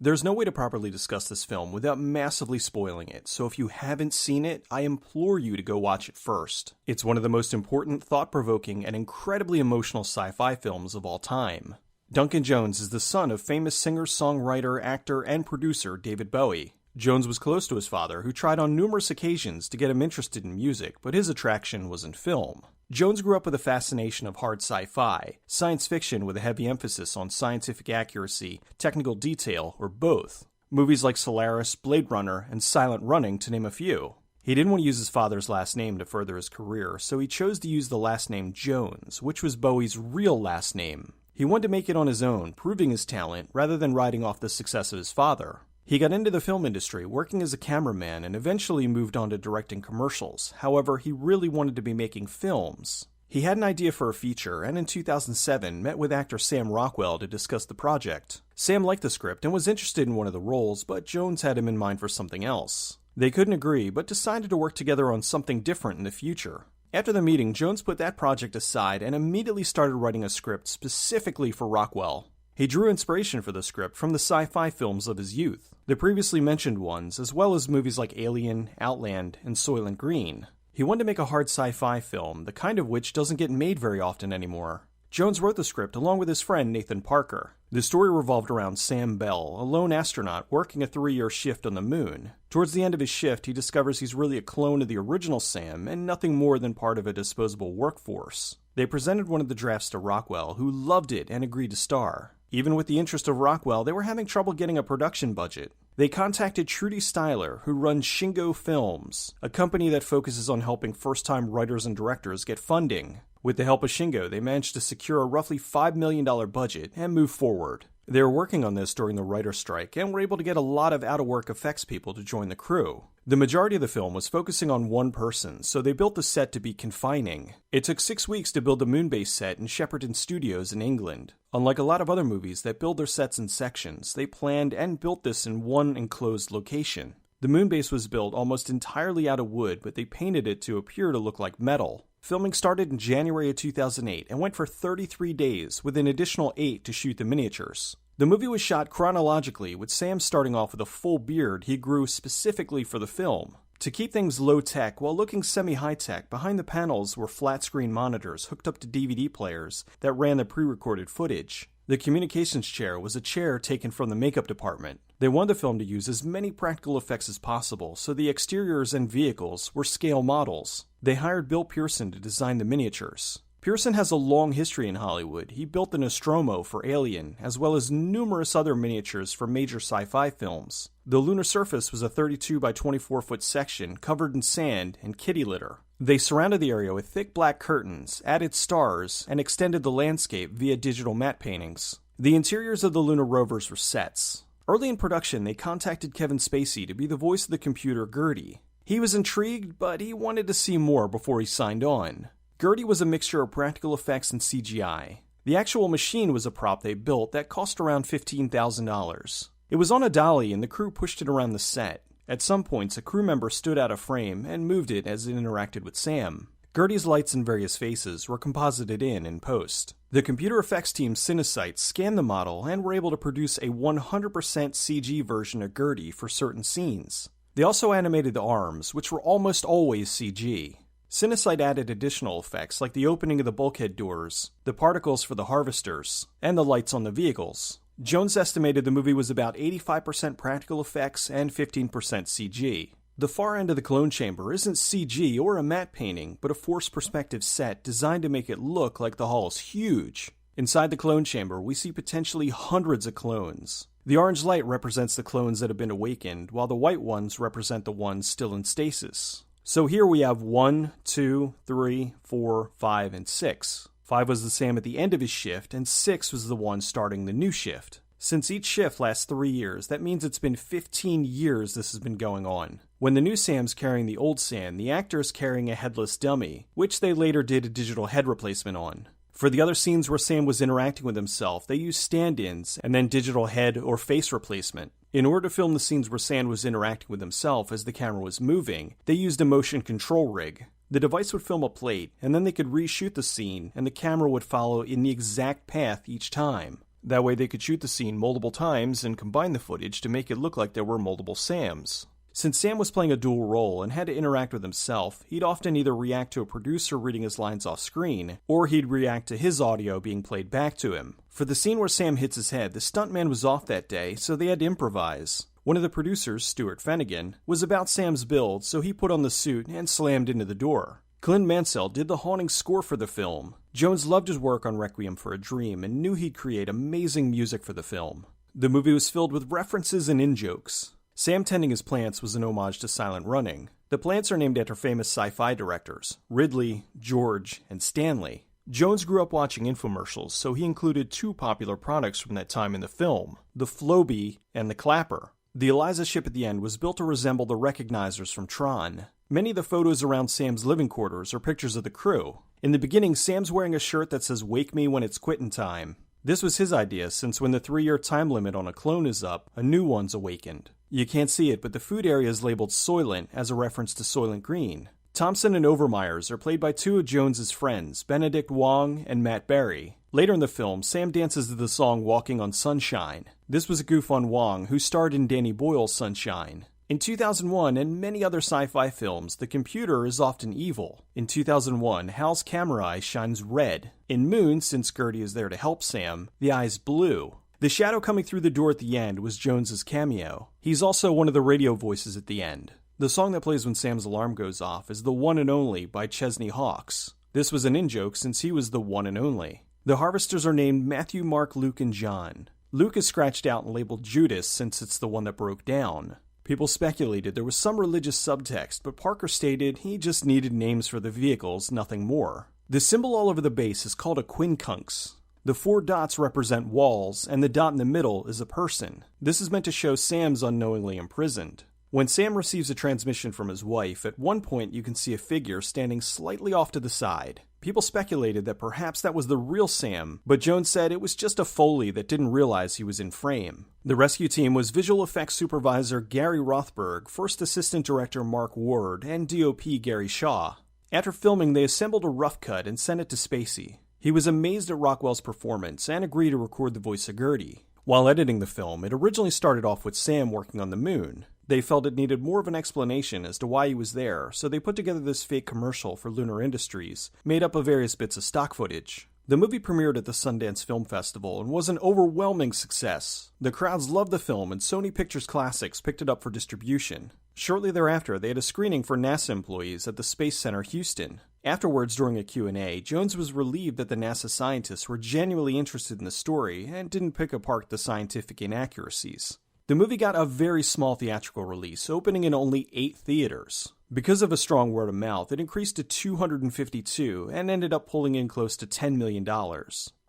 There's no way to properly discuss this film without massively spoiling it, so if you haven't seen it, I implore you to go watch it first. It's one of the most important, thought-provoking, and incredibly emotional sci-fi films of all time. Duncan Jones is the son of famous singer, songwriter, actor, and producer David Bowie. Jones was close to his father, who tried on numerous occasions to get him interested in music, but his attraction was in film. Jones grew up with a fascination of hard sci-fi, science fiction with a heavy emphasis on scientific accuracy, technical detail, or both. Movies like Solaris, Blade Runner, and Silent Running, to name a few. He didn't want to use his father's last name to further his career, so he chose to use the last name Jones, which was Bowie's real last name. He wanted to make it on his own, proving his talent, rather than riding off the success of his father. He got into the film industry, working as a cameraman, and eventually moved on to directing commercials. However, he really wanted to be making films. He had an idea for a feature, and in 2007 met with actor Sam Rockwell to discuss the project. Sam liked the script and was interested in one of the roles, but Jones had him in mind for something else. They couldn't agree, but decided to work together on something different in the future. After the meeting, Jones put that project aside and immediately started writing a script specifically for Rockwell. He drew inspiration for the script from the sci-fi films of his youth, the previously mentioned ones, as well as movies like Alien, Outland, and Soylent Green. He wanted to make a hard sci-fi film, the kind of which doesn't get made very often anymore. Jones wrote the script along with his friend Nathan Parker. The story revolved around Sam Bell, a lone astronaut working a 3-year shift on the moon. Towards the end of his shift, he discovers he's really a clone of the original Sam and nothing more than part of a disposable workforce. They presented one of the drafts to Rockwell, who loved it and agreed to star. Even with the interest of Rockwell, they were having trouble getting a production budget. They contacted Trudy Styler, who runs Shingo Films, a company that focuses on helping first-time writers and directors get funding. With the help of Shingo, they managed to secure a roughly $5 million budget and move forward. They were working on this during the writer's strike and were able to get a lot of out-of-work effects people to join the crew. The majority of the film was focusing on one person, so they built the set to be confining. It took 6 weeks to build the Moonbase set in Shepperton Studios in England. Unlike a lot of other movies that build their sets in sections, they planned and built this in one enclosed location. The Moonbase was built almost entirely out of wood, but they painted it to appear to look like metal. Filming started in January of 2008 and went for 33 days, with an additional 8 to shoot the miniatures. The movie was shot chronologically, with Sam starting off with a full beard he grew specifically for the film. To keep things low-tech while looking semi-high-tech, behind the panels were flat-screen monitors hooked up to DVD players that ran the pre-recorded footage. The communications chair was a chair taken from the makeup department. They wanted the film to use as many practical effects as possible, so the exteriors and vehicles were scale models. They hired Bill Pearson to design the miniatures. Pearson has a long history in Hollywood. He built the Nostromo for Alien, as well as numerous other miniatures for major sci-fi films. The lunar surface was a 32 by 24 foot section covered in sand and kitty litter. They surrounded the area with thick black curtains, added stars, and extended the landscape via digital matte paintings. The interiors of the lunar rovers were sets. Early in production, they contacted Kevin Spacey to be the voice of the computer Gertie. He was intrigued, but he wanted to see more before he signed on. Gertie was a mixture of practical effects and CGI. The actual machine was a prop they built that cost around $15,000. It was on a dolly and the crew pushed it around the set. At some points, a crew member stood out of frame and moved it as it interacted with Sam. Gertie's lights and various faces were composited in post. The computer effects team Cinesight scanned the model and were able to produce a 100% CG version of Gertie for certain scenes. They also animated the arms, which were almost always CG. Cinesight added additional effects like the opening of the bulkhead doors, the particles for the harvesters, and the lights on the vehicles. Jones estimated the movie was about 85% practical effects and 15% CG. The far end of the clone chamber isn't CG or a matte painting, but a forced perspective set designed to make it look like the hall is huge. Inside the clone chamber, we see potentially hundreds of clones. The orange light represents the clones that have been awakened, while the white ones represent the ones still in stasis. So here we have 1, 2, 3, 4, 5, and 6. 5 was the Sam at the end of his shift, and 6 was the one starting the new shift. Since each shift lasts 3 years, that means it's been 15 years this has been going on. When the new Sam's carrying the old Sam, the actor is carrying a headless dummy, which they later did a digital head replacement on. For the other scenes where Sam was interacting with himself, they used stand-ins and then digital head or face replacement. In order to film the scenes where Sam was interacting with himself as the camera was moving, they used a motion control rig. The device would film a plate, and then they could reshoot the scene, and the camera would follow in the exact path each time. That way they could shoot the scene multiple times and combine the footage to make it look like there were multiple Sams. Since Sam was playing a dual role and had to interact with himself, he'd often either react to a producer reading his lines off screen, or he'd react to his audio being played back to him. For the scene where Sam hits his head, the stuntman was off that day, so they had to improvise. One of the producers, Stuart Finnegan, was about Sam's build, so he put on the suit and slammed into the door. Clint Mansell did the haunting score for the film. Jones loved his work on Requiem for a Dream and knew he'd create amazing music for the film. The movie was filled with references and in-jokes. Sam tending his plants was an homage to Silent Running. The plants are named after famous sci-fi directors, Ridley, George, and Stanley. Jones grew up watching infomercials, so he included two popular products from that time in the film, the Flowbee and the Clapper. The Eliza ship at the end was built to resemble the recognizers from Tron. Many of the photos around Sam's living quarters are pictures of the crew. In the beginning, Sam's wearing a shirt that says "Wake me when it's quittin' time." This was his idea, since when the 3-year time limit on a clone is up, a new one's awakened. You can't see it, but the food area is labeled Soylent as a reference to Soylent Green. Thompson and Overmyers are played by two of Jones's friends, Benedict Wong and Matt Berry. Later in the film, Sam dances to the song Walking on Sunshine. This was a goof on Wong, who starred in Danny Boyle's Sunshine. In 2001 and many other sci-fi films, the computer is often evil. In 2001, Hal's camera eye shines red. In Moon, since Gertie is there to help Sam, the eye's blue. The shadow coming through the door at the end was Jones's cameo. He's also one of the radio voices at the end. The song that plays when Sam's alarm goes off is The One and Only by Chesney Hawkes. This was an in-joke since he was the one and only. The harvesters are named Matthew, Mark, Luke, and John. Luke is scratched out and labeled Judas since it's the one that broke down. People speculated there was some religious subtext, but Parker stated he just needed names for the vehicles, nothing more. The symbol all over the base is called a quincunx. The 4 dots represent walls, and the dot in the middle is a person. This is meant to show Sam's unknowingly imprisoned. When Sam receives a transmission from his wife, at one point you can see a figure standing slightly off to the side. People speculated that perhaps that was the real Sam, but Jones said it was just a Foley that didn't realize he was in frame. The rescue team was visual effects supervisor Gary Rothberg, first assistant director Mark Ward, and DOP Gary Shaw. After filming, they assembled a rough cut and sent it to Spacey. He was amazed at Rockwell's performance and agreed to record the voice of Gertie. While editing the film, it originally started off with Sam working on the moon. They felt it needed more of an explanation as to why he was there, so they put together this fake commercial for Lunar Industries, made up of various bits of stock footage. The movie premiered at the Sundance Film Festival and was an overwhelming success. The crowds loved the film, and Sony Pictures Classics picked it up for distribution. Shortly thereafter, they had a screening for NASA employees at the Space Center Houston. Afterwards, during a Q&A, Jones was relieved that the NASA scientists were genuinely interested in the story and didn't pick apart the scientific inaccuracies. The movie got a very small theatrical release, opening in only 8 theaters. Because of a strong word of mouth, it increased to 252 and ended up pulling in close to $10 million.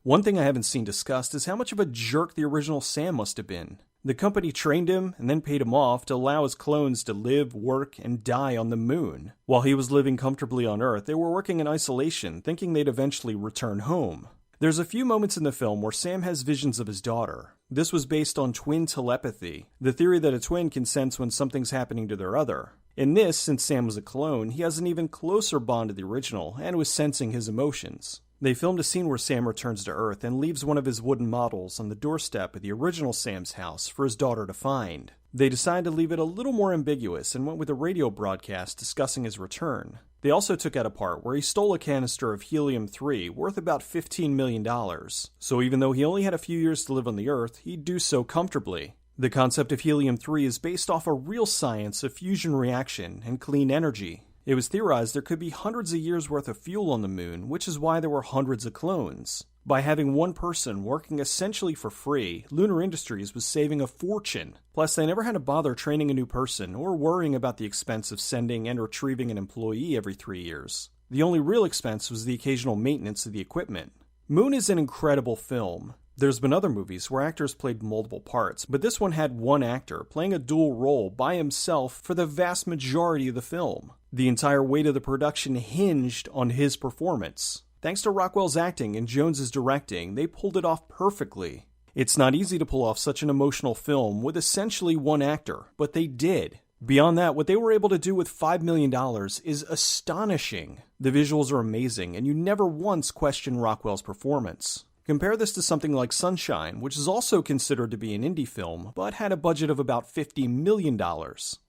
One thing I haven't seen discussed is how much of a jerk the original Sam must have been. The company trained him and then paid him off to allow his clones to live, work, and die on the moon. While he was living comfortably on Earth, they were working in isolation, thinking they'd eventually return home. There's a few moments in the film where Sam has visions of his daughter. This was based on twin telepathy, the theory that a twin can sense when something's happening to their other. In this, since Sam was a clone, he has an even closer bond to the original and was sensing his emotions. They filmed a scene where Sam returns to Earth and leaves one of his wooden models on the doorstep of the original Sam's house for his daughter to find. They decided to leave it a little more ambiguous and went with a radio broadcast discussing his return. They also took out a part where he stole a canister of helium-3 worth about $15 million, so even though he only had a few years to live on the Earth, he'd do so comfortably. The concept of helium-3 is based off a real science of fusion reaction and clean energy. It was theorized there could be hundreds of years worth of fuel on the moon, which is why there were hundreds of clones. By having one person working essentially for free, Lunar Industries was saving a fortune. Plus, they never had to bother training a new person or worrying about the expense of sending and retrieving an employee every 3 years. The only real expense was the occasional maintenance of the equipment. Moon is an incredible film. There's been other movies where actors played multiple parts, but this one had one actor playing a dual role by himself for the vast majority of the film. The entire weight of the production hinged on his performance. Thanks to Rockwell's acting and Jones's directing, they pulled it off perfectly. It's not easy to pull off such an emotional film with essentially one actor, but they did. Beyond that, what they were able to do with $5 million is astonishing. The visuals are amazing, and you never once question Rockwell's performance. Compare this to something like Sunshine, which is also considered to be an indie film, but had a budget of about $50 million.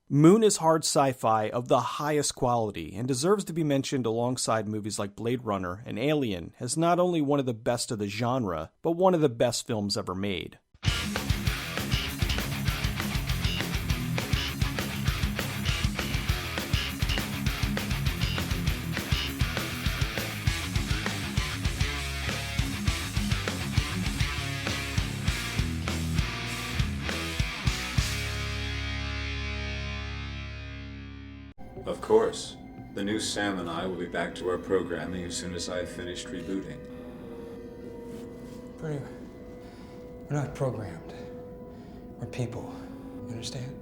Moon is hard sci-fi of the highest quality and deserves to be mentioned alongside movies like Blade Runner and Alien as not only one of the best of the genre, but one of the best films ever made. Of course. The new Sam and I will be back to our programming as soon as I have finished rebooting. Bernie, we're not programmed. We're people. You understand?